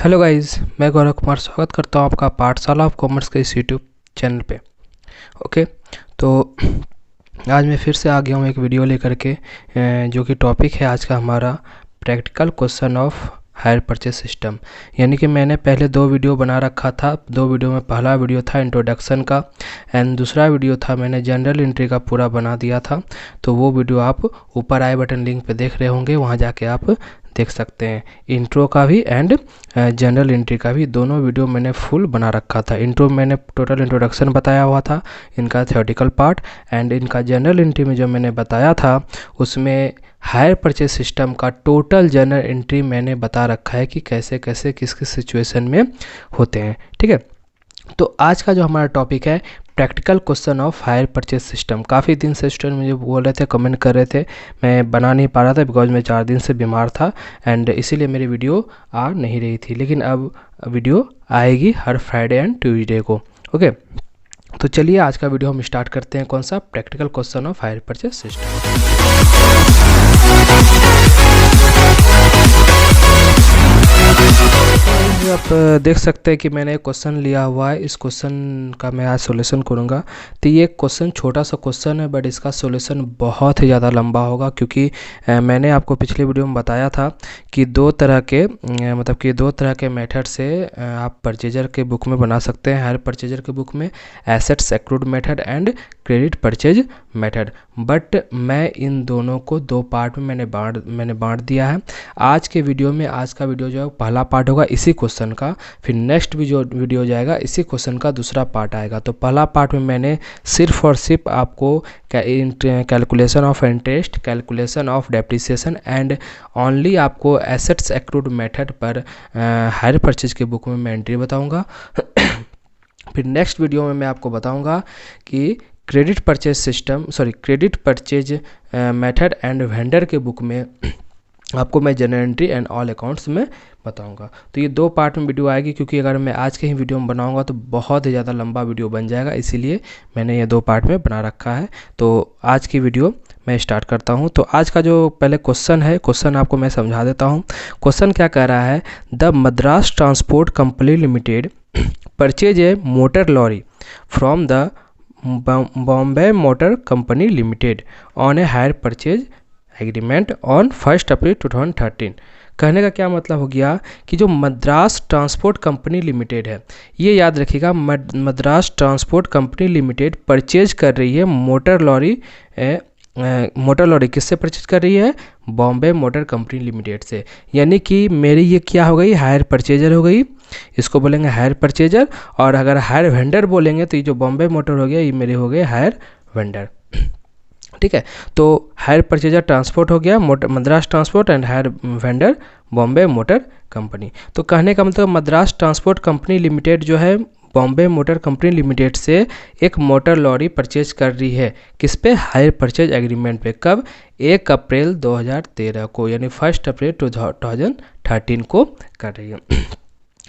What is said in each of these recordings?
Hello guys, मैं गौरव कुमार स्वागत करता हूँ आपका पाठशाला ऑफ कॉमर्स के इस यूट्यूब चैनल पे। ओके, तो आज मैं फिर से आ गया हूँ एक वीडियो लेकर के, जो कि टॉपिक है आज का हमारा practical question of hire purchase system. यानी कि मैंने पहले दो वीडियो बना रखा था। दो वीडियो में पहला वीडियो था इंट्रोडक्शन का एंड दूसरा वीडियो था मैंने जनरल एंट्री का पूरा बना दिया था। तो वो वीडियो आप ऊपर आई बटन लिंक पे देख रहे होंगे, वहाँ जाके आप देख सकते हैं। इंट्रो का भी एंड जनरल एंट्री का भी दोनों वीडियो मैंने फुल बना रखा था। इंट्रो मैंने टोटल इंट्रोडक्शन बताया हुआ था, इनका थ्योरेटिकल पार्ट, एंड इनका जनरल एंट्री में जो मैंने बताया था उसमें हायर परचेज सिस्टम का टोटल जनरल एंट्री मैंने बता रखा है कि कैसे कैसे किस किस सिचुएशन में होते हैं। ठीक है, तो आज का जो हमारा टॉपिक है practical question of hire purchase system. काफ़ी दिन से स्टूडेंट मुझे बोल रहे थे, कमेंट कर रहे थे, मैं बना नहीं पा रहा था बिकॉज मैं 4 दिन से बीमार था एंड इसीलिए मेरी वीडियो आ नहीं रही थी। लेकिन अब वीडियो आएगी हर फ्राइडे एंड ट्यूसडे को। ओके, तो चलिए आज का वीडियो हम स्टार्ट करते हैं। कौन सा? Practical question of hire purchase system. आप देख सकते हैं कि मैंने एक क्वेश्चन लिया हुआ है। इस क्वेश्चन का मैं आज सॉल्यूशन करूंगा। तो ये क्वेश्चन छोटा सा क्वेश्चन है बट इसका सॉल्यूशन बहुत ही ज़्यादा लंबा होगा, क्योंकि मैंने आपको पिछले वीडियो में बताया था कि दो तरह के मेथड से आप परचेजर के बुक में बना सकते हैं। हायर परचेजर के बुक में assets accrued method and credit purchase method, but मैं इन दोनों को दो पार्ट में मैंने बांट दिया है। आज का वीडियो जो है पहला पार्ट होगा इसी क्वेश्चन का, फिर नेक्स्ट भी जो वीडियो जाएगा इसी क्वेश्चन का दूसरा पार्ट आएगा। तो पहला पार्ट में मैंने सिर्फ और सिर्फ आपको calculation of interest, calculation of depreciation and only आपको एसेट्स एक्रूड मेथड पर हायर परचेज के बुक में मैं एंट्री बताऊंगा। फिर नेक्स्ट वीडियो में मैं आपको बताऊंगा कि credit purchase method and vendor के बुक में आपको मैं general entry and all accounts में बताऊंगा। तो ये दो पार्ट में वीडियो आएगी, क्योंकि अगर मैं आज के ही वीडियो में बनाऊंगा तो बहुत ही ज़्यादा लंबा वीडियो बन जाएगा, इसीलिए मैंने ये दो पार्ट में बना रखा है। तो आज की वीडियो मैं स्टार्ट करता हूं। तो आज का जो पहले क्वेश्चन आपको मैं समझा देता हूं। क्वेश्चन क्या कह रहा है? The Madras transport company limited purchase a motor lorry from the Bombay motor company limited on a hire purchase agreement on 1 April 2013। कहने का क्या मतलब हो गया कि जो मद्रास ट्रांसपोर्ट कंपनी लिमिटेड है, ये याद रखिएगा, Madras transport company limited purchase कर रही है मोटर लॉरी। किससे परचेज कर रही है? बॉम्बे मोटर कंपनी लिमिटेड से। यानी कि मेरी ये क्या हो गई? हायर परचेजर हो गई, इसको बोलेंगे हायर परचेजर। और अगर हायर वेंडर बोलेंगे तो ये जो बॉम्बे मोटर हो गया ये मेरे हो गए हायर वेंडर। ठीक है, तो हायर परचेजर ट्रांसपोर्ट हो गया Madras transport and higher vendor Bombay motor company. तो कहने का मतलब मद्रास ट्रांसपोर्ट कंपनी लिमिटेड जो है बॉम्बे मोटर कंपनी लिमिटेड से एक मोटर लॉरी परचेज कर रही है। किस पे? हायर परचेज एग्रीमेंट पे। कब? 1 अप्रैल 2013 को, यानी 1 अप्रैल 2013 को कर रही है।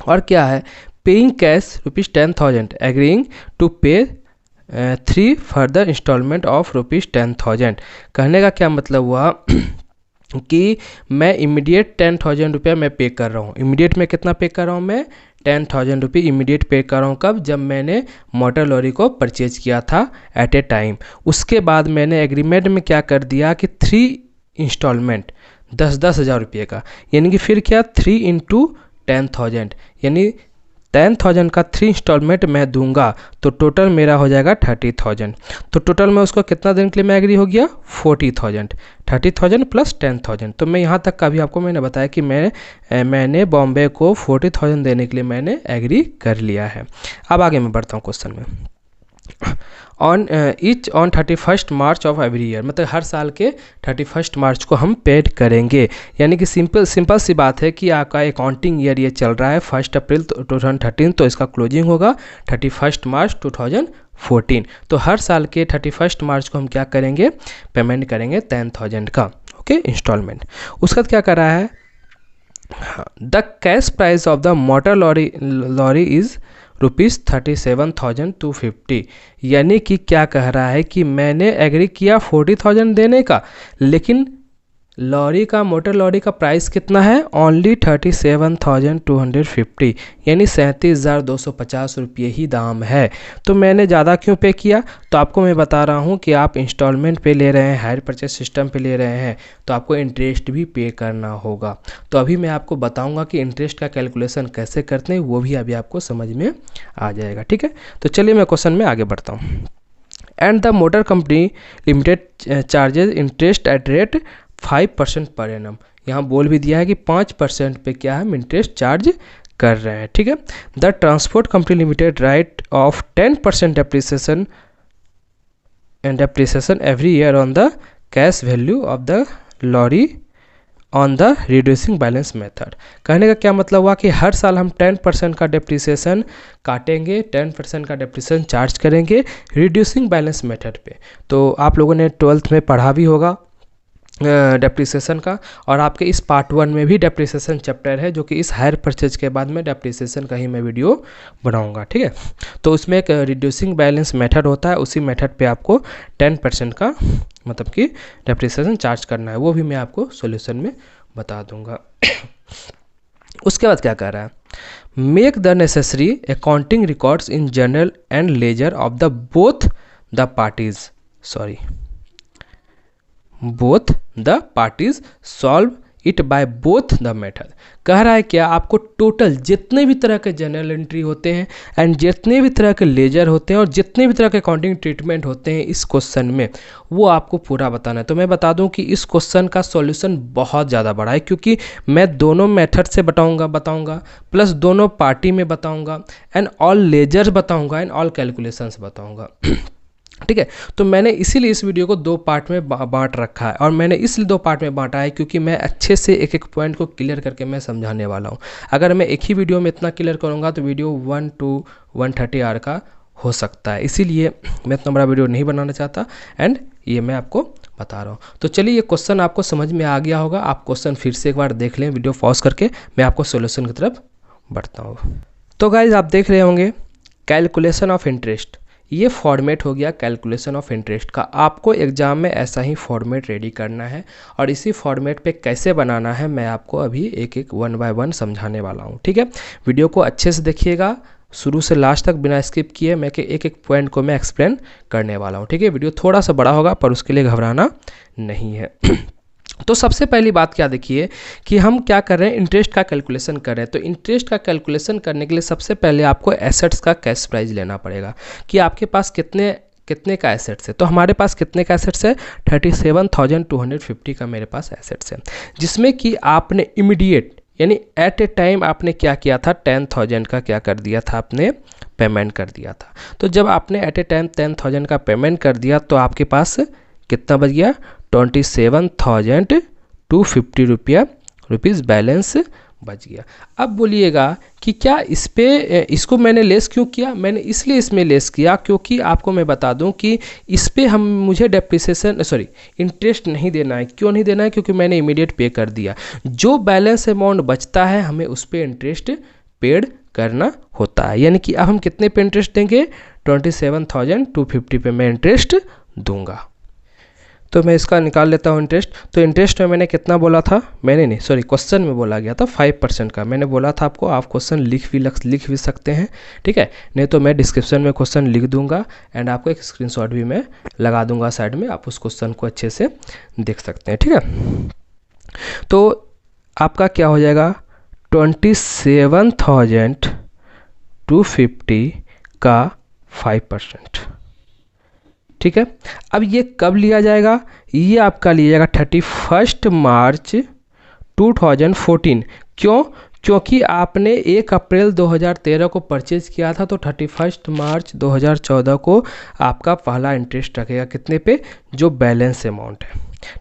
और क्या है? पेइंग कैश ₹10,000 एग्रीइंग टू पे 3 फर्दर इंस्टॉलमेंट ऑफ ₹10,000। कहने का क्या मतलब हुआ कि मैं इमीडिएट 10,000 रुपया मैं पे कर रहा हूँ। इमीडिएट में कितना पे कर रहा हूँ? मैं 10,000 रुपये इमीडिएट पे कर रहा हूँ। कब? जब मैंने मोटर लॉरी को परचेज किया था एट ए टाइम। उसके बाद मैंने एग्रीमेंट में क्या कर दिया कि 3 इंस्टॉलमेंट 10-10 हज़ार रुपये का, यानी कि फिर क्या 3 × 10,000, यानी 10,000 का 3 इंस्टॉलमेंट मैं दूंगा तो टोटल मेरा हो जाएगा 30,000। तो टोटल में उसको कितना देने के लिए मैं एग्री हो गया? 40,000। 30,000 प्लस 10,000। तो मैं यहाँ तक का भी आपको मैंने बताया कि मैंने बॉम्बे को 40,000 देने के लिए मैंने एग्री कर लिया है। अब आगे मैं बढ़ता हूँ क्वेश्चन में। On 31 March of every year, मतलब हर साल के 31 मार्च को हम पेड करेंगे। यानी कि सिंपल सी बात है कि आपका अकाउंटिंग ईयर ये चल रहा है 1 अप्रैल 2013, तो इसका क्लोजिंग होगा 31 मार्च 2014। तो हर साल के 31 मार्च को हम क्या करेंगे? पेमेंट करेंगे 10,000 का, ओके, इंस्टॉलमेंट। उसका क्या कर रहा है? The cash price of the motor lorry is ₹37,250। यानी कि क्या कह रहा है कि मैंने एग्री किया 40,000 देने का, लेकिन लॉरी का, मोटर लॉरी का प्राइस कितना है? ओनली 37,250, यानी 37,250 रुपये ही दाम है। तो मैंने ज़्यादा क्यों पे किया? तो आपको मैं बता रहा हूँ कि आप इंस्टॉलमेंट पे ले रहे हैं, हायर परचेज सिस्टम पे ले रहे हैं, तो आपको इंटरेस्ट भी पे करना होगा। तो अभी मैं आपको बताऊँगा कि इंटरेस्ट का कैलकुलेशन कैसे करते हैं, वो भी अभी आपको समझ में आ जाएगा। ठीक है, तो चलिए मैं क्वेश्चन में आगे बढ़ता हूँ। And the motor company limited charges interest at rate 5% per annum. यहाँ बोल भी दिया है कि 5% पे क्या है, हम इंटरेस्ट चार्ज कर रहे हैं। ठीक है, the transport company limited write off 10% depreciation and depreciation every year on the cash value of the lorry on the reducing balance method. कहने का क्या मतलब हुआ कि हर साल हम 10% का डेप्रिसिएशन काटेंगे, 10% का डेप्रिसिएशन चार्ज करेंगे रिड्यूसिंग बैलेंस मेथड पे। तो आप लोगों ने 12th में पढ़ा भी होगा डेप्रिसिएशन का, और आपके इस पार्ट 1 में भी डेप्रिसिएशन चैप्टर है, जो कि इस हायर परचेज के बाद में डेप्रिसिएशन का ही मैं वीडियो बनाऊंगा। ठीक है, तो उसमें एक रिड्यूसिंग बैलेंस मेथड होता है, उसी मेथड पे आपको 10% का मतलब कि डेप्रिसिएशन चार्ज करना है, वो भी मैं आपको सॉल्यूशन में बता दूंगा। उसके बाद क्या कह रहा है? Make the necessary accounting records in journal and laser of the both the parties solve it by both the method. कह रहा है क्या? आपको टोटल जितने भी तरह के जर्नल एंट्री होते हैं एंड जितने भी तरह के लेजर होते हैं और जितने भी तरह के अकाउंटिंग ट्रीटमेंट होते हैं इस क्वेश्चन में, वो आपको पूरा बताना है। तो मैं बता दूं कि इस क्वेश्चन का सॉल्यूशन बहुत ज़्यादा बड़ा है, क्योंकि मैं दोनों मेथड से बताऊंगा प्लस दोनों पार्टी में बताऊंगा एंड ऑल लेजर्स बताऊंगा एंड ऑल कैलकुलेशंस बताऊंगा। ठीक है, तो मैंने इसीलिए इस वीडियो को 2 पार्ट में बांट रखा है, और मैंने इसलिए 2 पार्ट में बांटा है क्योंकि मैं अच्छे से एक एक पॉइंट को क्लियर करके मैं समझाने वाला हूँ। अगर मैं एक ही वीडियो में इतना क्लियर करूँगा तो वीडियो 1 to 130 आवर का हो सकता है, इसीलिए मैं इतना बड़ा वीडियो नहीं बनाना चाहता एंड ये मैं आपको बता रहा हूँ। तो चलिए, ये क्वेश्चन आपको समझ में आ गया होगा। आप क्वेश्चन फिर से एक बार देख लें, वीडियो पॉज करके मैं आपको सोल्यूशन की तरफ बढ़ता हूँ। तो गाइज, आप देख रहे होंगे कैलकुलेशन ऑफ इंटरेस्ट, ये फॉर्मेट हो गया कैलकुलेशन ऑफ इंटरेस्ट का। आपको एग्जाम में ऐसा ही फॉर्मेट रेडी करना है, और इसी फॉर्मेट पे कैसे बनाना है मैं आपको अभी एक एक 1 by 1 समझाने वाला हूँ। ठीक है, वीडियो को अच्छे से देखिएगा शुरू से लास्ट तक बिना स्किप किए। मैं एक एक पॉइंट को मैं एक्सप्लेन करने वाला हूँ। ठीक है, वीडियो थोड़ा सा बड़ा होगा पर उसके लिए घबराना नहीं है। तो सबसे पहली बात क्या देखिए कि हम क्या कर रहे हैं, इंटरेस्ट का कैलकुलेशन कर रहे हैं। तो इंटरेस्ट का कैलकुलेशन करने के लिए सबसे पहले आपको एसेट्स का कैश प्राइस लेना पड़ेगा कि आपके पास कितने का एसेट्स है। तो हमारे पास कितने का एसेट्स है? 37,250 का मेरे पास एसेट्स है, जिसमें कि आपने इमीडिएट यानी एट ए टाइम आपने क्या किया था, 10,000 का क्या कर दिया था, आपने पेमेंट कर दिया था। तो जब आपने एट ए टाइम 10,000 का पेमेंट कर दिया तो आपके पास कितना बच गया? 27,250 रुपीज़ बैलेंस बच गया। अब बोलिएगा कि क्या इसको मैंने लेस क्यों किया? मैंने इसलिए इसमें लेस किया क्योंकि आपको मैं बता दूं कि इस पे मुझे इंटरेस्ट नहीं देना है। क्यों नहीं देना है? क्योंकि मैंने इमीडिएट पे कर दिया। जो बैलेंस अमाउंट बचता है हमें उस पर इंटरेस्ट पेड करना होता है। यानी कि अब हम कितने पे इंटरेस्ट देंगे? 27,250 पे मैं इंटरेस्ट दूंगा। तो मैं इसका निकाल लेता हूँ इंटरेस्ट। तो इंटरेस्ट में मैंने कितना बोला था? क्वेश्चन में बोला गया था 5% का। मैंने बोला था आपको, आप क्वेश्चन लिख भी सकते हैं, ठीक है, नहीं तो मैं डिस्क्रिप्शन में क्वेश्चन लिख दूंगा एंड आपको एक स्क्रीनशॉट भी मैं लगा दूंगा साइड में, आप उस क्वेश्चन को अच्छे से देख सकते हैं। ठीक है, तो आपका क्या हो जाएगा? 27,250 का 5%। ठीक है, अब ये कब लिया जाएगा? ये आपका लिया जाएगा 31 मार्च 2014। क्यों? क्योंकि आपने 1 अप्रैल 2013 को परचेज किया था, तो 31 मार्च 2014 को आपका पहला इंटरेस्ट रखेगा। कितने पे? जो बैलेंस अमाउंट है।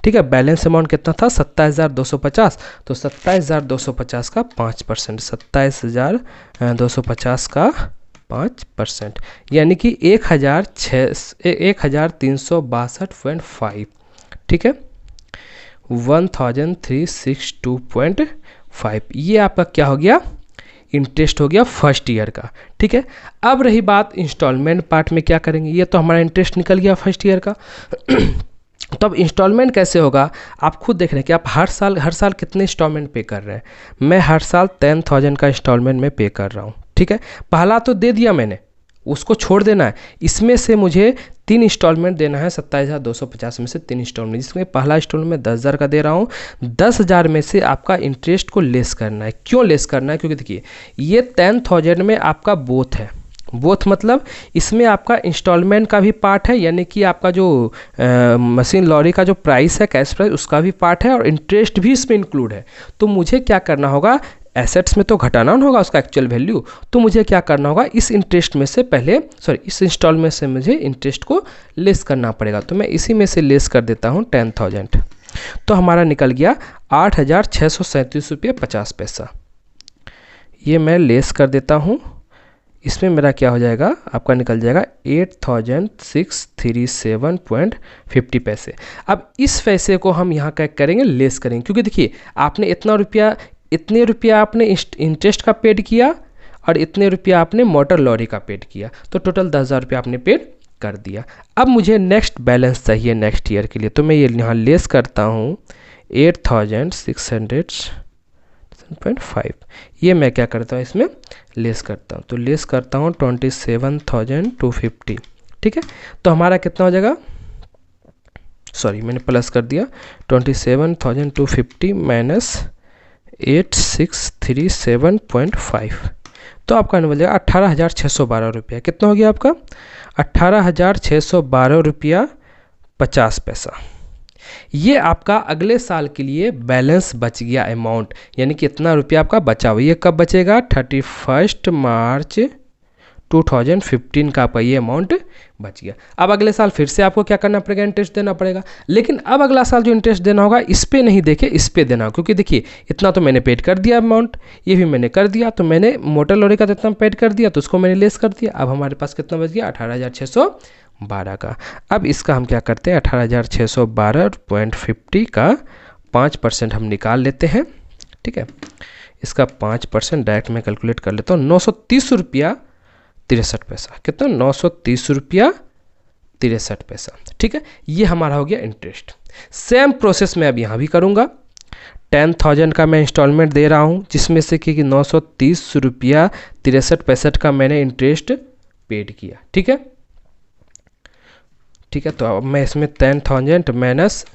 ठीक है, बैलेंस अमाउंट कितना था? 27,250। तो 27,250 का 5%, 27,250 का 5%, यानी कि 1,362.5। ठीक है, 1,362.5 ये आपका क्या हो गया? इंटरेस्ट हो गया फर्स्ट ईयर का। ठीक है, अब रही बात इंस्टॉलमेंट पार्ट में क्या करेंगे। ये तो हमारा इंटरेस्ट निकल गया फर्स्ट ईयर का। तो अब इंस्टॉलमेंट कैसे होगा, आप खुद देख रहे हैं कि आप हर साल कितने इंस्टॉलमेंट पे कर रहे हैं। मैं हर साल 10,000 का इंस्टॉलमेंट में पे कर रहा हूँ, ठीक है। पहला तो दे दिया मैंने, उसको छोड़ देना है। इसमें से मुझे 3 इंस्टॉलमेंट देना है, 27,250 में से 3 इंस्टॉलमेंट, जिसमें पहला इंस्टॉलमेंट 10,000 का दे रहा हूँ। 10,000 में से आपका इंटरेस्ट को लेस करना है। क्यों लेस करना है, क्योंकि देखिए ये 10,000 में आपका बोथ है। बोथ मतलब इसमें आपका इंस्टॉलमेंट का भी पार्ट है, यानी कि आपका जो मशीन लॉरी का जो प्राइस है, कैश प्राइस, उसका भी पार्ट है, और इंटरेस्ट भी इसमें इंक्लूड है। तो मुझे क्या करना होगा, एसेट्स में तो घटाना होगा उसका एक्चुअल वैल्यू, तो मुझे क्या करना होगा, इस इंटरेस्ट में से पहले इस इंस्टॉलमेंट से मुझे इंटरेस्ट को लेस करना पड़ेगा। तो मैं इसी में से लेस कर देता हूँ 10,000। तो हमारा निकल गया 8,637 रुपये 50 पैसा। ये मैं लेस कर देता हूँ, इसमें मेरा क्या हो जाएगा, आपका निकल जाएगा 8,637.50 पैसे। अब इस पैसे को हम यहाँ क्या करेंगे, लेस करेंगे, क्योंकि देखिए आपने इतने रुपया आपने इंटरेस्ट का पेड किया और इतने रुपया आपने मोटर लॉरी का पेड किया, तो टोटल 10,000 रुपया आपने पेड कर दिया। अब मुझे नेक्स्ट बैलेंस चाहिए नेक्स्ट ईयर के लिए, तो मैं ये यहाँ लेस करता हूँ 8,600.5। ये मैं क्या करता हूँ, इसमें लेस करता हूँ, तो लेस करता हूँ 27,250, ठीक है। तो हमारा कितना हो जाएगा, मैंने प्लस कर दिया, 27,250 माइनस 8,637.5, तो आपका निकल जाएगा 18,612 रुपया। कितना हो गया आपका, 18,612 रुपया 50 पैसा। ये आपका अगले साल के लिए बैलेंस बच गया अमाउंट, यानी कि इतना रुपया आपका बचा हुआ। ये कब बचेगा, 31 मार्च 2015 का आपका ये अमाउंट बच गया। अब अगले साल फिर से आपको क्या करना पड़ेगा, इंटरेस्ट देना पड़ेगा। लेकिन अब अगला साल जो इंटरेस्ट देना होगा इस पे नहीं देखे, इस पे देना, क्योंकि देखिए इतना तो मैंने पेड कर दिया अमाउंट, ये भी मैंने कर दिया, तो मैंने मोटर लॉरी का तो इतना पेड कर दिया, तो उसको मैंने लेस कर दिया। अब हमारे पास कितना बच गया, 18,612 का। अब इसका हम क्या करते हैं, 18,612.50 का 5% हम निकाल लेते हैं, ठीक है। इसका 5% डायरेक्ट में कैलकुलेट कर लेता हूँ, 930 रुपया 63 पैसा। कितना, 930 रुपया 63 पैसा, ठीक है। ये हमारा हो गया इंटरेस्ट। सेम प्रोसेस मैं अब यहाँ भी करूँगा। 10,000 का मैं इंस्टॉलमेंट दे रहा हूँ, जिसमें से कि 930 रुपया 63 पैसा का मैंने इंटरेस्ट पेड किया, ठीक है। ठीक है, तो अब मैं इसमें 10,000 माइनस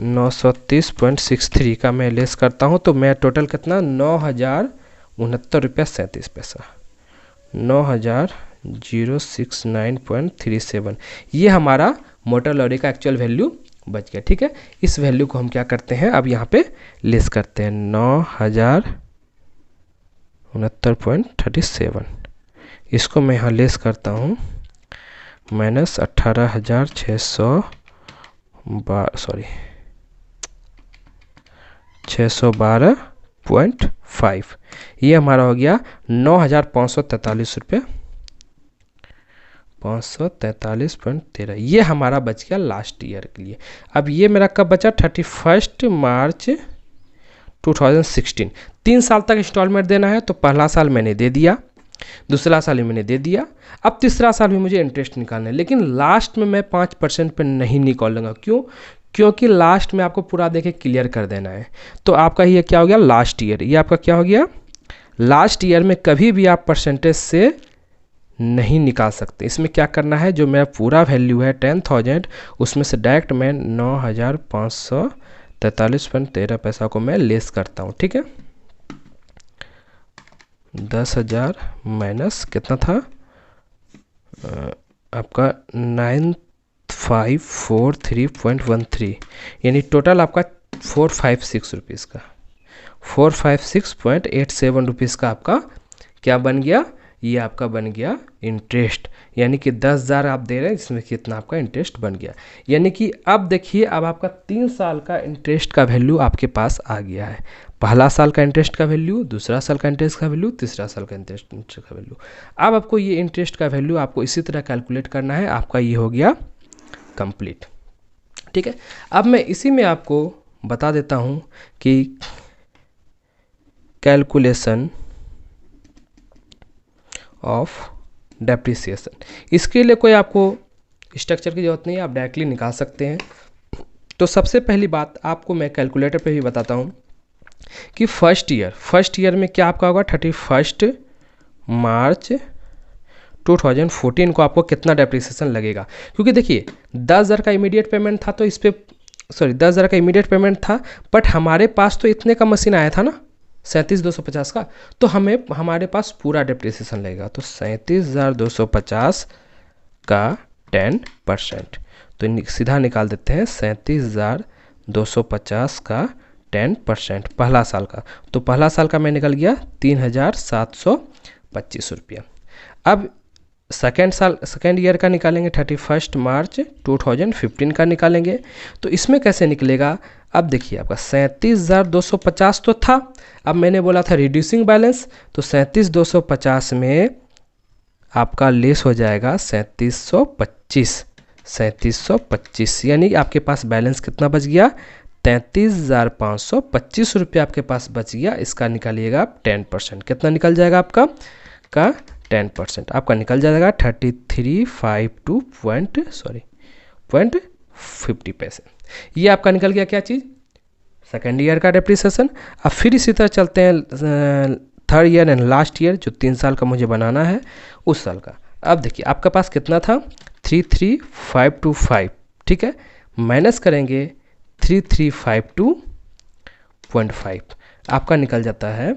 930.63 का मैं लेस करता हूँ, तो मैं टोटल कितना, 9,069 रुपया 37 पैसा, 9,069.37। ये हमारा मोटर लॉरी का एक्चुअल वैल्यू बच गया, ठीक है। इस वैल्यू को हम क्या करते हैं, अब यहाँ पे लेस करते हैं 9,069.37। इसको मैं यहाँ लेस करता हूँ माइनस 612.5। ये हमारा हो गया 9,543 रुपये 543.13। ये हमारा बच गया लास्ट ईयर के लिए। अब ये मेरा कब बचा, 31 मार्च 2016। 3 साल तक इंस्टॉलमेंट देना है, तो पहला साल मैंने दे दिया, दूसरा साल भी मैंने दे दिया, अब तीसरा साल भी मुझे इंटरेस्ट निकालना है। लेकिन लास्ट में मैं 5% पे नहीं निकालूंगा। क्यों, क्योंकि लास्ट में आपको पूरा देखे क्लियर कर देना है। तो आपका ये क्या हो गया, लास्ट ईयर, ये आपका क्या हो गया, लास्ट ईयर में कभी भी आप परसेंटेज से नहीं निकाल सकते। इसमें क्या करना है, जो मेरा पूरा वैल्यू है 10,000, उसमें से डायरेक्ट मैं 9,543.13 पैसा को मैं लेस करता हूँ, ठीक है। 10,000 माइनस कितना था आपका 9,543.13, यानी टोटल आपका 456 रुपीज़ का, 456.87 रुपीज़ का आपका क्या बन गया, ये आपका बन गया इंटरेस्ट। यानी कि 10,000 आप दे रहे हैं, जिसमें कितना आपका इंटरेस्ट बन गया। यानी कि अब देखिए, अब आपका 3 साल का इंटरेस्ट का वैल्यू आपके पास आ गया है। पहला साल का इंटरेस्ट का वैल्यू, दूसरा साल का इंटरेस्ट का वैल्यू, तीसरा साल का इंटरेस्ट का वैल्यू। अब आपको ये इंटरेस्ट का वैल्यू आपको इसी तरह कैलकुलेट करना है। आपका ये हो गया कंप्लीट, ठीक है। अब मैं इसी में आपको बता देता हूँ कि कैलकुलेशन ऑफ डेप्रिसिएशन। इसके लिए कोई आपको स्ट्रक्चर की जरूरत नहीं है, आप डायरेक्टली निकाल सकते हैं। तो सबसे पहली बात आपको मैं कैलकुलेटर पे भी बताता हूँ कि फर्स्ट ईयर में क्या आपका होगा, 31 मार्च 2014 को आपको कितना डेप्रिसिएशन लगेगा। क्योंकि देखिए 10,000 का इमीडिएट पेमेंट था, तो इस पे 10,000 का इमीडिएट पेमेंट था, बट हमारे पास तो इतने का मशीन आया था ना 37,250 का, तो हमारे पास पूरा डेप्रिसिएशन लगेगा। तो 37,250 का 10%, तो सीधा निकाल देते हैं 37,250 का 10% पहला साल का। तो पहला साल का मैं निकल गया 3,725 रुपया। अब सेकेंड ईयर का निकालेंगे 31 मार्च 2015 का निकालेंगे। तो इसमें कैसे निकलेगा, अब देखिए आपका 37,250 तो था, अब मैंने बोला था रिड्यूसिंग बैलेंस, तो 37,250 में आपका लेस हो जाएगा 3725, यानी कि आपके पास बैलेंस कितना बच गया, 33,525 रुपये आपके पास बच गया। इसका निकालिएगा आप 10%, कितना निकल जाएगा आपका का 10% आपका निकल जाएगा 3352.50 पैसे। ये आपका निकल गया क्या चीज़, सेकेंड ईयर का डेप्रिसिएशन। अब फिर इसी तरह चलते हैं third year and last year, जो 3 साल का मुझे बनाना है उस साल का। अब देखिए आपका पास कितना था 33,525, ठीक है, माइनस करेंगे 3352.5, आपका निकल जाता है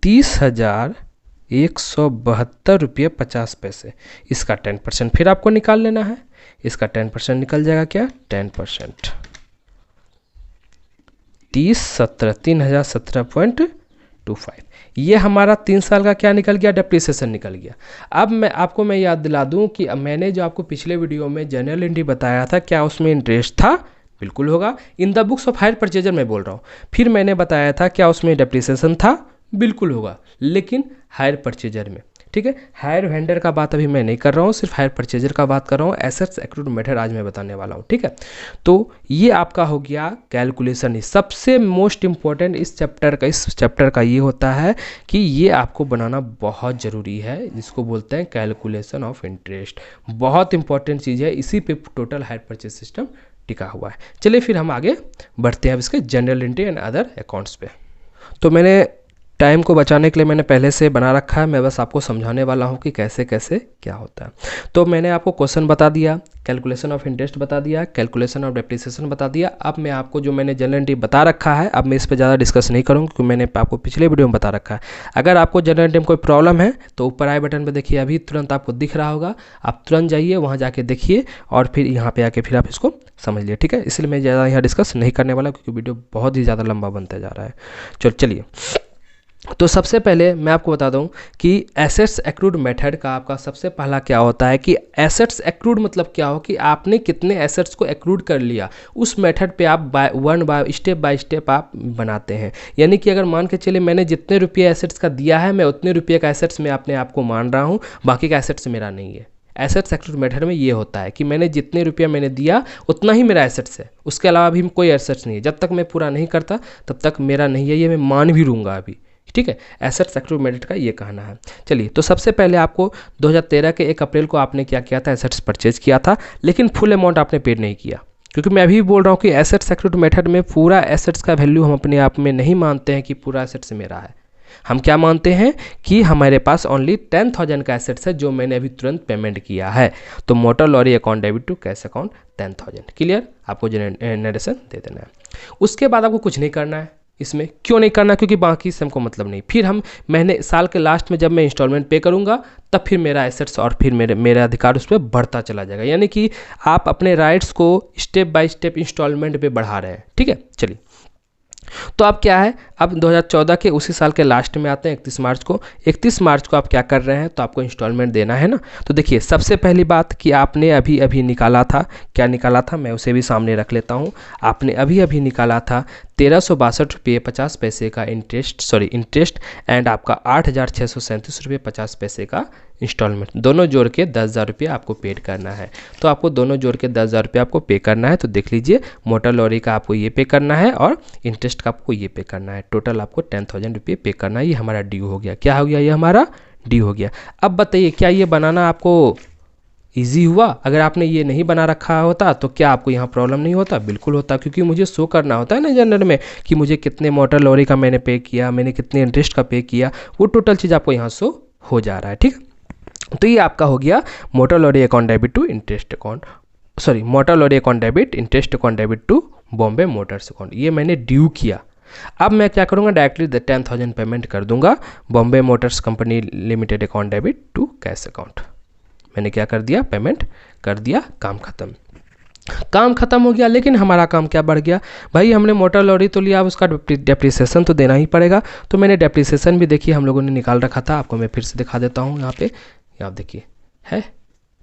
30,172 रुपये 50 पैसे। इसका 10% फिर आपको निकाल लेना है, इसका 10% निकल जाएगा क्या, 10% 3,1725। ये हमारा 3 साल का क्या निकल गया, डेप्रिसिएशन निकल गया। अब मैं याद दिला दूं कि मैंने जो आपको पिछले वीडियो में जनरल एंट्री बताया था, क्या उसमें इंटरेस्ट था, बिल्कुल होगा। In the books of hire purchaser मैं बोल रहा हूँ। फिर मैंने बताया था क्या उसमें डेप्रिसिएशन था, बिल्कुल होगा, लेकिन हायर परचेजर में, ठीक है। हायर वेंडर का बात अभी मैं नहीं कर रहा हूँ, सिर्फ हायर परचेजर का बात कर रहा हूँ। एसेट्स एक्रूड मेथड आज मैं बताने वाला हूँ, ठीक है। तो ये आपका हो गया कैलकुलेशन। सबसे मोस्ट इम्पॉर्टेंट इस चैप्टर का ये होता है कि ये आपको बनाना बहुत ज़रूरी है, जिसको बोलते हैं कैलकुलेशन ऑफ इंटरेस्ट। बहुत इंपॉर्टेंट चीज़ है, इसी पे टोटल हायर परचेज सिस्टम टिका हुआ है। चलिए फिर हम आगे बढ़ते हैं अब इसके general entry and other accounts पे। तो मैंने टाइम को बचाने के लिए मैंने पहले से बना रखा है, मैं बस आपको समझाने वाला हूँ कि कैसे कैसे क्या होता है। तो मैंने आपको क्वेश्चन बता दिया, कैलकुलेशन ऑफ इंटरेस्ट बता दिया, कैलकुलेशन ऑफ डेप्रिसिएशन बता दिया। अब मैं आपको जो मैंने जनरल एंट्री बता रखा है, अब मैं इस पर ज़्यादा डिस्कस नहीं करूँगा क्योंकि मैंने आपको पिछले वीडियो में बता रखा है। अगर आपको जनरल एंट्री में कोई प्रॉब्लम है तो ऊपर आई बटन पर देखिए, अभी तुरंत आपको दिख रहा होगा, आप तुरंत जाइए वहाँ जाके देखिए और फिर यहाँ पे आके फिर आप इसको समझ लिए, ठीक है। इसलिए मैं ज़्यादा यहाँ डिस्कस नहीं करने वाला क्योंकि वीडियो बहुत ही ज़्यादा लंबा बनता जा रहा है। चलिए, तो सबसे पहले मैं आपको बता दूं कि एसेट्स एक्रूड मेथड का आपका सबसे पहला क्या होता है कि एसेट्स एक्रूड मतलब क्या हो कि आपने कितने एसेट्स को एक्रूड कर लिया, उस मेथड पे आप स्टेप बाय स्टेप आप बनाते हैं। यानी कि अगर मान के चले मैंने जितने रुपये एसेट्स का दिया है, मैं उतने रुपये का एसेट्स में अपने आप को मान रहा हूँ, बाकी का एसेट्स मेरा नहीं है। एसेट्स एक्रूड मेथड में ये होता है कि मैंने जितने रुपया मैंने दिया उतना ही मेरा एसेट्स है, उसके अलावा भी कोई एसेट्स नहीं है। जब तक मैं पूरा नहीं करता तब तक मेरा नहीं है, ये मैं मान भी लूँगा अभी, ठीक है। एसेट्स एक्रूड मेथड का ये कहना है। चलिए, तो सबसे पहले आपको 2013 के 1 अप्रैल को आपने क्या किया था, एसेट्स परचेज किया था, लेकिन फुल अमाउंट आपने पेड नहीं किया। क्योंकि मैं अभी बोल रहा हूँ कि एसेट्स एक्रूड मेथड में पूरा एसेट्स का वैल्यू हम अपने आप में नहीं मानते हैं कि पूरा एसेट्स मेरा है। हम क्या मानते हैं कि हमारे पास ओनली 10,000 का एसेट्स है जो मैंने अभी तुरंत पेमेंट किया है। तो motor lorry account debit to cash account 10,000। Clear, आपको नरेशन दे देना है। उसके बाद आपको कुछ नहीं करना है। इसमें क्यों नहीं करना, क्योंकि बाकी से हमको मतलब नहीं। फिर महीने साल के लास्ट में जब मैं इंस्टॉलमेंट पे करूंगा तब फिर मेरा एसेट्स और फिर मेरा अधिकार उस पर बढ़ता चला जाएगा। यानी कि आप अपने राइट्स को स्टेप बाय स्टेप इंस्टॉलमेंट पे बढ़ा रहे हैं, ठीक है। चलिए, तो अब क्या है, अब 2014 के उसी साल के लास्ट में आते हैं 31 मार्च को। 31 मार्च को आप क्या कर रहे हैं, तो आपको इंस्टॉलमेंट देना है ना। तो देखिए, सबसे पहली बात कि आपने अभी अभी निकाला था, क्या निकाला था मैं उसे भी सामने रख लेता हूँ। आपने अभी अभी निकाला था 1362 रुपये 50 पैसे का इंटरेस्ट एंड आपका 8,637 रुपये 50 पैसे का इंस्टॉलमेंट, दोनों जोड़ के 10,000 रुपये आपको पेड करना है। तो आपको दोनों जोड़ के 10,000 रुपये आपको पे करना है। तो देख लीजिए, मोटर लॉरी का आपको ये पे करना है और इंटरेस्ट का आपको ये पे करना है। टोटल आपको 10,000 रुपये पे करना है। ये हमारा ड्यू हो गया। क्या हो गया, ये हमारा ड्यू हो गया। अब बताइए, क्या ये बनाना आपको इजी हुआ। अगर आपने ये नहीं बना रखा होता तो क्या आपको यहाँ प्रॉब्लम नहीं होता? बिल्कुल होता, क्योंकि मुझे शो करना होता है ना जनरल में कि मुझे कितने मोटर लॉरी का मैंने पे किया, मैंने कितने इंटरेस्ट का पे किया, वो टोटल चीज़ आपको यहाँ शो हो जा रहा है। ठीक, तो ये आपका हो गया motor lorry account debit to interest account, sorry motor lorry account debit, interest account debit to Bombay motors account. ये मैंने ड्यू किया। अब मैं क्या करूँगा, डायरेक्टली 10,000 पेमेंट कर दूंगा Bombay motors company limited account debit to cash account. मैंने क्या कर दिया, पेमेंट कर दिया, काम खत्म। काम खत्म हो गया, लेकिन हमारा काम क्या बढ़ गया, भाई हमने मोटर लॉरी तो लिया, अब उसका डेप्रिसिएशन तो देना ही पड़ेगा। तो मैंने डेप्रिसिएशन भी देखिए हम लोगों ने निकाल रखा था, आपको मैं फिर से दिखा देता हूँ। यहाँ पे आप देखिए है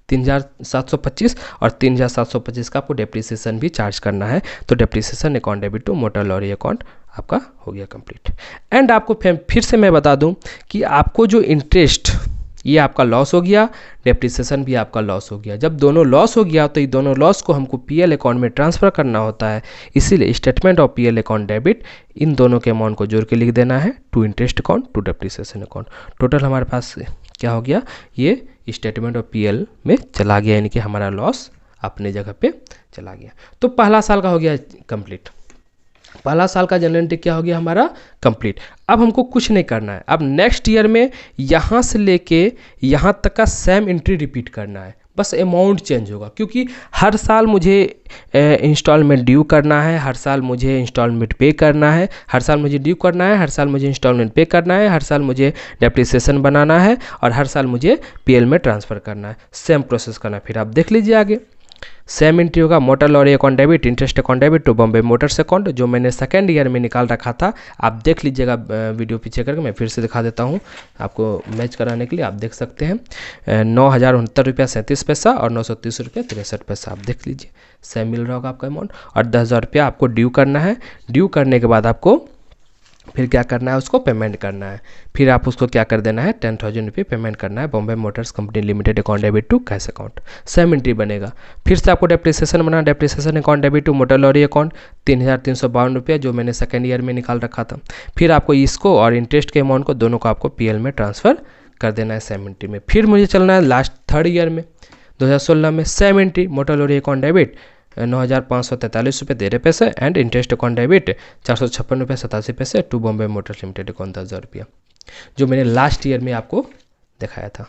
3,725 और 3,725 का आपको डेप्रिसिएशन भी चार्ज करना है। तो depreciation account debit to motor lorry account आपका हो गया कंप्लीट। एंड आपको फिर से मैं बता दूं कि आपको जो इंटरेस्ट, ये आपका लॉस हो गया, डेप्रिसिएशन भी आपका लॉस हो गया। जब दोनों लॉस हो गया तो ये दोनों लॉस को हमको पीएल अकाउंट में ट्रांसफ़र करना होता है। इसीलिए statement of PL account debit इन दोनों के अमाउंट को जोड़ के लिख देना है to interest account to depreciation account. Total हमारे पास क्या हो गया, ये स्टेटमेंट ऑफ पीएल में चला गया, यानी कि हमारा लॉस अपने जगह पे चला गया। तो पहला साल का हो गया कंप्लीट। पहला साल का जनरल एंट्री क्या हो गया हमारा कंप्लीट। अब हमको कुछ नहीं करना है। अब नेक्स्ट ईयर में यहाँ से लेके यहाँ तक का सेम एंट्री रिपीट करना है, बस अमाउंट चेंज होगा, क्योंकि हर साल मुझे इंस्टॉलमेंट ड्यू करना है, हर साल मुझे इंस्टॉलमेंट पे करना है, हर साल मुझे ड्यू करना है, हर साल मुझे इंस्टॉलमेंट पे करना है, हर साल मुझे डेप्रिसिएशन बनाना है और हर साल मुझे पीएल में ट्रांसफ़र करना है। सेम प्रोसेस करना है। फिर आप देख लीजिए आगे सेम एंट्री होगा motor lorry account debit, interest account debit to Bombay motors account, जो मैंने सेकेंड ईयर में निकाल रखा था। आप देख लीजिएगा वीडियो पीछे करके, मैं फिर से दिखा देता हूँ आपको मैच कराने के लिए। आप देख सकते हैं 9,069 रुपया 37 पैसा और 930 रुपया 63 पैसा। आप देख लीजिए सेम मिल रहा होगा आपका अमाउंट। और 10,000 रुपया आपको ड्यू करना है। ड्यू करने के बाद आपको फिर क्या करना है, उसको पेमेंट करना है। फिर आप उसको क्या कर देना है, 10,000 रुपये पेमेंट करना है Bombay motors company limited account debit to cash account. Same entry बनेगा। फिर से आपको डेप्रिसिएशन बनाना, depreciation account debit to motor lorry account 3,352 रुपया, जो मैंने सेकेंड ईयर में निकाल रखा था। फिर आपको इसको और इंटरेस्ट के अमाउंट को दोनों को आपको पीएल में ट्रांसफ़र कर देना है सेम एंट्री में। फिर मुझे चलना है लास्ट थर्ड ईयर में 2016 में same entry motor lorry account debit 9,543 रुपये 13 पैसे एंड इंटरेस्ट अकाउंट डेबिट 456 रुपये 87 पैसे to Bombay motors limited account 10,000 रुपया, जो मैंने लास्ट ईयर में आपको दिखाया था।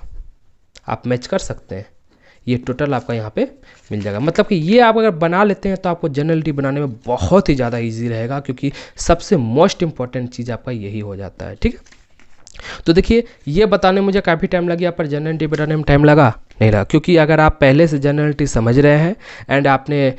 आप मैच कर सकते हैं, ये टोटल आपका यहाँ पे मिल जाएगा। मतलब कि ये आप अगर बना लेते हैं तो आपको जनरल एंट्री बनाने में बहुत ही ज़्यादा ईजी रहेगा, क्योंकि सबसे मोस्ट इंपॉर्टेंट चीज़ आपका यही हो जाता है। ठीक है, तो देखिए ये बताने में मुझे काफ़ी टाइम लग गया, पर जनरल एंट्री बनाने में टाइम लगा नहीं रहा, क्योंकि अगर आप पहले से जनरल एंट्री समझ रहे हैं एंड आपने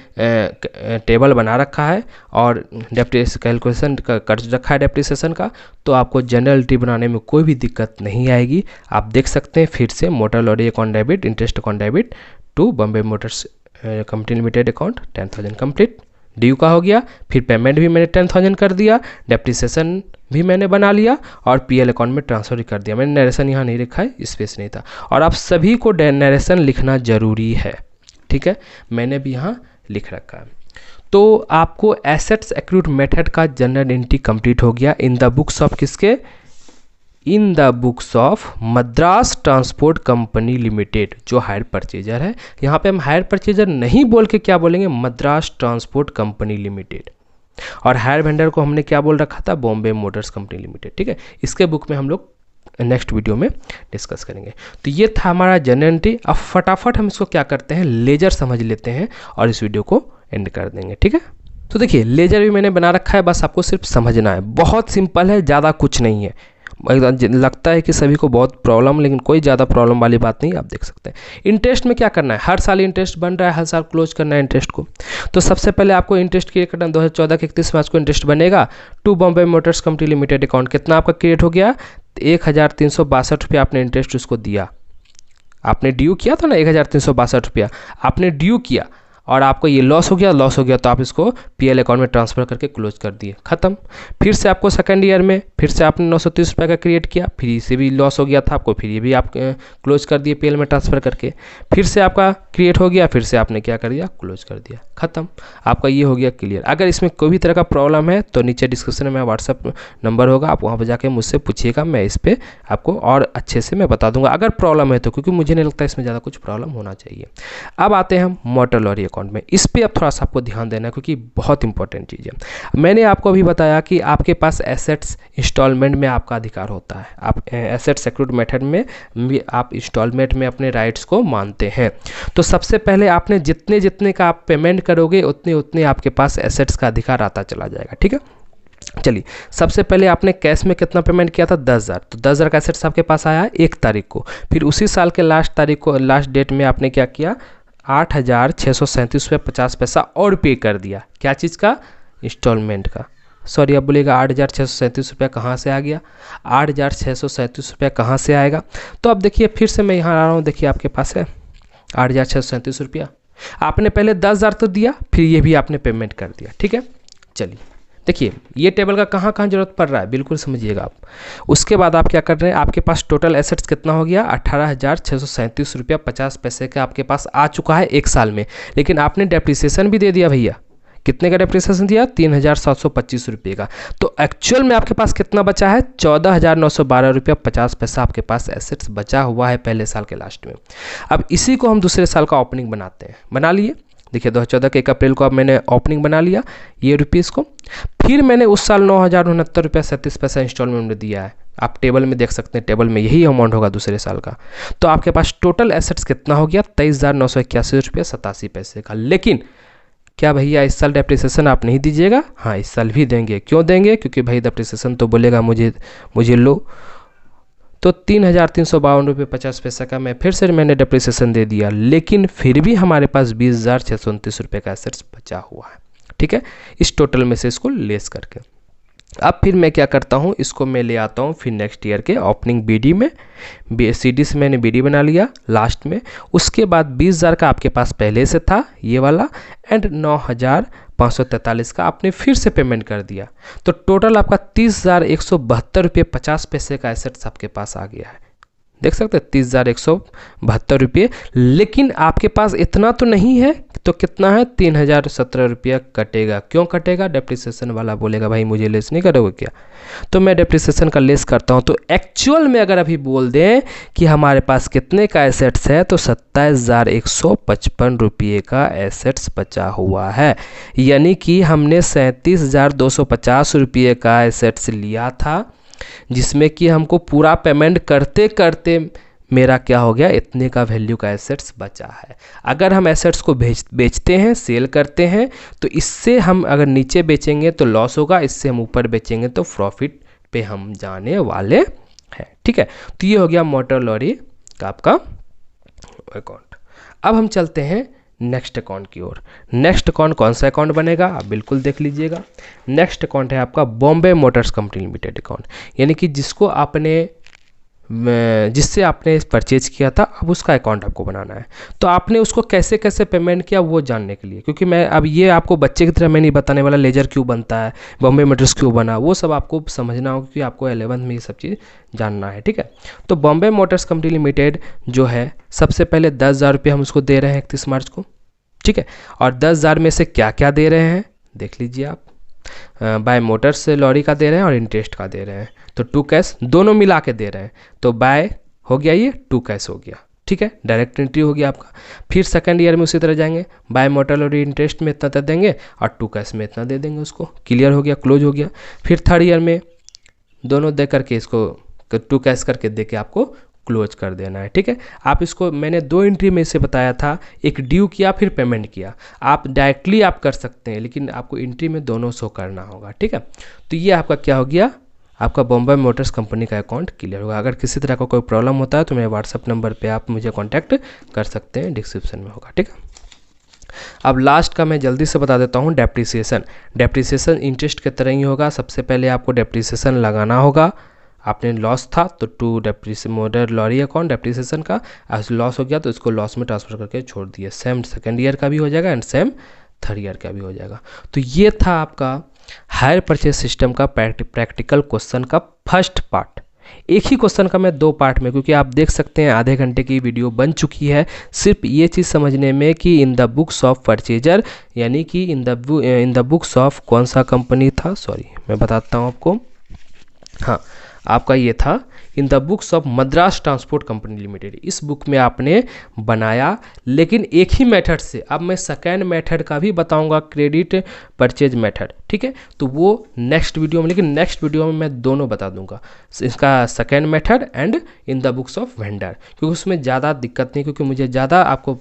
टेबल बना रखा है और डेप्रिसिएशन कैलकुलेशन कर रखा है डेप्रिसिएशन का, तो आपको जनरल एंट्री बनाने में कोई भी दिक्कत नहीं आएगी। आप देख सकते हैं फिर से motor lorry account debit, interest account debit to Bombay motors company limited account 10,000 complete. Due का हो गया, फिर पेमेंट भी मैंने 10,000 कर दिया, डेप्रिसिएशन भी मैंने बना लिया और पीएल अकाउंट में ट्रांसफ़र कर दिया। मैंने नरेशन यहाँ नहीं लिखा है, स्पेस नहीं था, और आप सभी को नरेशन लिखना ज़रूरी है। ठीक है, मैंने भी यहाँ लिख रखा है। तो आपको एसेट्स एक्रूड मेथड का जनरल एंट्री कंप्लीट हो गया इन द बुक्स ऑफ किसके, इन the books of Madras transport company limited, जो हायर परचेजर है। यहाँ पे हम हायर परचेजर नहीं बोल के क्या बोलेंगे, मद्रास ट्रांसपोर्ट कंपनी लिमिटेड। और हायर वेंडर को हमने क्या बोल रखा था, बॉम्बे मोटर्स कंपनी लिमिटेड। ठीक है, इसके बुक में हम लोग नेक्स्ट वीडियो में डिस्कस करेंगे। तो ये था हमारा जनरल एंट्री। अब फटाफट हम इसको क्या करते हैं, लेजर समझ लेते हैं और इस वीडियो को एंड कर देंगे। ठीक है, तो देखिए लेजर भी मैंने बना रखा है, बस आपको सिर्फ समझना है। बहुत सिंपल है, ज़्यादा कुछ नहीं है। लगता है कि सभी को बहुत प्रॉब्लम, लेकिन कोई ज़्यादा प्रॉब्लम वाली बात नहीं। आप देख सकते हैं इंटरेस्ट में क्या करना है, हर साल इंटरेस्ट बन रहा है, हर साल क्लोज करना है इंटरेस्ट को। तो सबसे पहले आपको इंटरेस्ट क्रिएट करना है। 2014 के 31 मार्च को इंटरेस्ट बनेगा to Bombay motors company limited account. कितना आपका क्रिएट हो गया, 1,362 रुपया आपने इंटरेस्ट उसको दिया। आपने ड्यू किया था ना 1,362 रुपया आपने ड्यू किया, और आपको ये लॉस हो गया तो आप इसको पीएल अकाउंट में ट्रांसफ़र करके क्लोज कर दिए, ख़त्म। फिर से आपको सेकंड ईयर में फिर से आपने 930 रुपये का क्रिएट किया, फिर इसे भी लॉस हो गया था आपको, फिर ये भी आप क्लोज कर दिए पीएल में ट्रांसफ़र करके। फिर से आपका क्रिएट हो गया, फिर से आपने क्या कर दिया, क्लोज कर दिया, ख़त्म। आपका ये हो गया क्लियर। अगर इसमें कोई भी तरह का प्रॉब्लम है तो नीचे डिस्क्रिप्शन में व्हाट्सअप नंबर होगा, आप वहाँ पर जाके मुझसे पूछिएगा, मैं इस पर आपको और अच्छे से मैं बता दूंगा अगर प्रॉब्लम है तो, क्योंकि मुझे नहीं लगता इसमें ज़्यादा कुछ प्रॉब्लम होना चाहिए। अब आते हैं हम मोटर लॉरी अकाउंट में। इस पर अब थोड़ा सा आपको ध्यान देना है क्योंकि बहुत इंपॉर्टेंट चीज़ है। मैंने आपको अभी बताया कि आपके पास एसेट्स इंस्टॉलमेंट में आपका अधिकार होता है, आप एसेट सेक्यूर्ड मेथड में भी आप इंस्टॉलमेंट में अपने राइट्स को मानते हैं। तो सबसे पहले आपने जितने जितने का आप पेमेंट करोगे उतने उतने आपके पास एसेट्स का अधिकार आता चला जाएगा, ठीक है। चलिए, सबसे पहले आपने कैश में कितना पेमेंट किया था, 10,000। तो 10,000 का एसेट्स आपके पास आया 1 तारीख को। फिर उसी साल के लास्ट डेट में आपने क्या किया, 8,637 रुपये 50 पैसा और पे कर दिया। क्या चीज़ का, इंस्टॉलमेंट का। सॉरी, आप बोलेगा 8,637 रुपया कहाँ से आ गया, 8,637 रुपया कहाँ से आएगा। तो अब देखिए फिर से मैं यहाँ आ रहा हूँ, देखिए आपके पास है 8,637 रुपया। आपने पहले 10,000 तो दिया, फिर ये भी आपने पेमेंट कर दिया, ठीक है। चलिए देखिए ये टेबल का कहाँ कहाँ जरूरत पड़ रहा है, बिल्कुल समझिएगा आप। उसके बाद आप क्या कर रहे हैं, आपके पास टोटल एसेट्स कितना हो गया, 18,637 रुपया 50 पैसे का आपके पास आ चुका है 1 साल में। लेकिन आपने डेप्रिसिएशन भी दे दिया भैया, कितने का डेप्रिसिएशन दिया, 3,725 रुपये का। तो एक्चुअल में आपके पास कितना बचा है, 14,912 रुपया 50 पैसा आपके पास एसेट्स बचा हुआ है पहले साल के लास्ट में। अब इसी को हम दूसरे साल का ओपनिंग बनाते हैं, बना लिए। देखिए 2014 के 1 अप्रैल को अब मैंने ओपनिंग बना लिया ये रुपीज़ को। फिर मैंने उस साल 9,069 रुपया 37 पैसा इंस्टॉलमेंट में दिया है। आप टेबल में देख सकते हैं, टेबल में यही अमाउंट होगा दूसरे साल का। तो आपके पास टोटल एसेट्स कितना हो गया, 23,981 रुपया 87 पैसे का। लेकिन क्या भैया इस साल डेप्रिसिएशन आप नहीं दीजिएगा, हाँ इस साल भी देंगे। क्यों देंगे, क्योंकि भाई डेप्रिसिएशन तो बोलेगा मुझे लो। तो 3,352 रुपये 50 पैसा का मैं फिर से मैंने डेप्रिसिएशन दे दिया। लेकिन फिर भी हमारे पास 20,629 रुपये का एसेट्स बचा हुआ है, ठीक है, इस टोटल में से इसको लेस करके। अब फिर मैं क्या करता हूँ, इसको मैं ले आता हूँ फिर नेक्स्ट ईयर के ओपनिंग बीडी में। सीडी से मैंने बीडी बना लिया लास्ट में। उसके बाद 20,000 का आपके पास पहले से था ये वाला, एंड 9,543 का आपने फिर से पेमेंट कर दिया। तो टोटल आपका 30,172 रुपये 50 पैसे का एसेट्स आपके पास आ गया है। देख सकते हैं 30,172 रुपये। लेकिन आपके पास इतना तो नहीं है, तो कितना है, 3,017 रुपया कटेगा। क्यों कटेगा, डेप्रिसिएशन वाला बोलेगा भाई मुझे लेस नहीं करोगे क्या। तो मैं डेप्रिसिएशन का लेस करता हूं। तो एक्चुअल में अगर अभी बोल दें कि हमारे पास कितने का एसेट्स है, तो 27,155 रुपये का एसेट्स बचा हुआ है। यानी कि हमने 37,250 रुपये का एसेट्स लिया था, जिसमें कि हमको पूरा पेमेंट करते करते मेरा क्या हो गया, इतने का वैल्यू का एसेट्स बचा है। अगर हम एसेट्स को बेचते हैं, सेल करते हैं, तो इससे हम अगर नीचे बेचेंगे तो लॉस होगा, इससे हम ऊपर बेचेंगे तो प्रॉफिट पे हम जाने वाले हैं, ठीक है। तो ये हो गया मोटर लॉरी का आपका अकाउंट। अब हम चलते हैं नेक्स्ट अकाउंट की ओर। नेक्स्ट अकाउंट कौन सा अकाउंट बनेगा, आप बिल्कुल देख लीजिएगा। नेक्स्ट अकाउंट है आपका Bombay motors company limited account, यानी कि जिससे आपने परचेज किया था, अब उसका अकाउंट आपको बनाना है। तो आपने उसको कैसे कैसे पेमेंट किया वो जानने के लिए, क्योंकि मैं अब ये आपको बच्चे की तरह मैं नहीं बताने वाला लेजर क्यों बनता है, बॉम्बे मोटर्स क्यों बना, वो सब आपको समझना होगा, क्योंकि आपको 11th में ये सब चीज़ जानना है, ठीक है। तो बॉम्बे मोटर्स कंपनी लिमिटेड जो है, सबसे पहले 10,000 रुपये हम उसको दे रहे हैं 31 मार्च को, ठीक है। और 10,000 में से क्या क्या दे रहे हैं देख लीजिए आप। बाय मोटर्स लॉरी का दे रहे हैं और इंटरेस्ट का दे रहे हैं। तो 2 कैश दोनों मिला के दे रहे हैं। तो बाय हो गया, ये 2 कैश हो गया, ठीक है, डायरेक्ट एंट्री हो गया आपका। फिर सेकंड ईयर में उसी तरह जाएंगे, बाय मोटर लॉरी इंटरेस्ट में इतना दे देंगे और 2 कैश में इतना दे देंगे, उसको क्लियर हो गया, क्लोज हो गया। फिर थर्ड ईयर में दोनों दे करके इसको 2 कैश करके दे के आपको क्लोज कर देना है, ठीक है। आप इसको मैंने 2 एंट्री में से बताया था, एक ड्यू किया फिर पेमेंट किया। आप डायरेक्टली आप कर सकते हैं, लेकिन आपको एंट्री में दोनों शो करना होगा, ठीक है। तो ये आपका क्या हो गया, आपका बॉम्बे मोटर्स कंपनी का अकाउंट क्लियर होगा। अगर किसी तरह का कोई प्रॉब्लम होता है तो मेरे व्हाट्सअप नंबर पे आप मुझे कांटेक्ट कर सकते हैं, डिस्क्रिप्शन में होगा, ठीक है। अब लास्ट का मैं जल्दी से बता देता हूँ, डेप्रिसिएशन इंटरेस्ट की तरह ही होगा। सबसे पहले आपको डेप्रिसिएशन लगाना होगा। आपने लॉस था तो 2 मोटर लॉरी अकाउंट डेप्रिसिएशन का, आज लॉस हो गया तो इसको लॉस में ट्रांसफर करके छोड़ दिए। सेम सेकंड ईयर का भी हो जाएगा एंड सेम थर्ड ईयर का भी हो जाएगा। तो ये था आपका हायर परचेज सिस्टम का प्रैक्टिकल क्वेश्चन का फर्स्ट पार्ट। एक ही क्वेश्चन का मैं 2 पार्ट में, क्योंकि आप देख सकते हैं आधे घंटे की वीडियो बन चुकी है सिर्फ ये चीज़ समझने में कि इन द बुक्स ऑफ परचेजर, यानी कि इन द बुक्स ऑफ कौन सा कंपनी था, सॉरी मैं बताता हूँ आपको, हाँ आपका ये था इन the books of Madras transport company limited. इस बुक में आपने बनाया, लेकिन एक ही मेथड से। अब मैं सेकेंड मेथड का भी बताऊंगा, क्रेडिट परचेज मेथड, ठीक है, तो वो नेक्स्ट वीडियो में, लेकिन नेक्स्ट वीडियो में मैं दोनों बता दूंगा, इसका second method and in the books of vendor, क्योंकि उसमें ज़्यादा दिक्कत नहीं, क्योंकि मुझे ज़्यादा आपको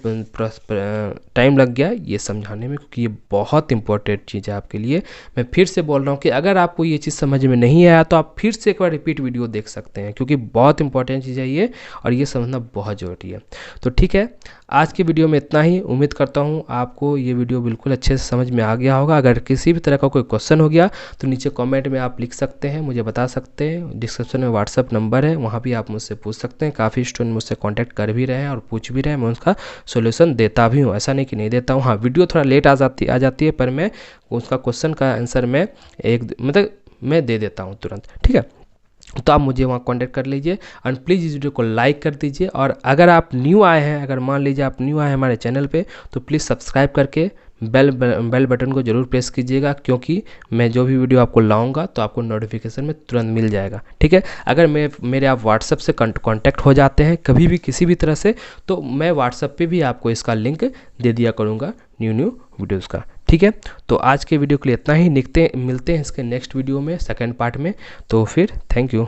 टाइम लग गया ये समझाने में, क्योंकि ये बहुत इंपॉर्टेंट चीज़ है आपके लिए। मैं फिर से बोल रहा हूँ कि अगर आपको ये चीज़ समझ में नहीं आया तो आप फिर से एक बार रिपीट वीडियो देख सकते हैं, क्योंकि बहुत इंपॉर्टेंट चीज़ है ये और ये समझना बहुत ज़रूरी है। तो ठीक है, आज की वीडियो में इतना ही। उम्मीद करता हूँ आपको ये वीडियो बिल्कुल अच्छे से समझ में आ गया होगा। अगर किसी भी तरह का कोई क्वेश्चन हो गया तो नीचे कमेंट में आप लिख सकते हैं, मुझे बता सकते हैं। डिस्क्रिप्शन में व्हाट्सअप नंबर है, वहाँ भी आप मुझसे पूछ सकते हैं। काफ़ी स्टूडेंट मुझसे कॉन्टैक्ट कर भी रहे हैं और पूछ भी रहे हैं, मैं उसका सोल्यूशन देता भी हूँ, ऐसा नहीं कि नहीं देता हूँ। हाँ, वीडियो थोड़ा लेट आ जाती है, पर मैं उसका क्वेश्चन का आंसर मैं मैं दे देता हूँ तुरंत, ठीक है। तो आप मुझे वहाँ कांटेक्ट कर लीजिए एंड प्लीज़ इस वीडियो को लाइक कर दीजिए। और अगर आप न्यू आए हैं, अगर मान लीजिए आप न्यू आए हैं हमारे चैनल पे, तो प्लीज़ सब्सक्राइब करके बेल बटन को ज़रूर प्रेस कीजिएगा, क्योंकि मैं जो भी वीडियो आपको लाऊंगा तो आपको नोटिफिकेशन में तुरंत मिल जाएगा, ठीक है। अगर मेरे आप व्हाट्सएप से कांटेक्ट हो जाते हैं कभी भी किसी भी तरह से, तो मैं व्हाट्सएप पे भी आपको इसका लिंक दे दिया करूँगा न्यू वीडियोज़ का, ठीक है। तो आज के वीडियो के लिए इतना ही, मिलते हैं इसके नेक्स्ट वीडियो में सेकेंड पार्ट में। तो फिर थैंक यू।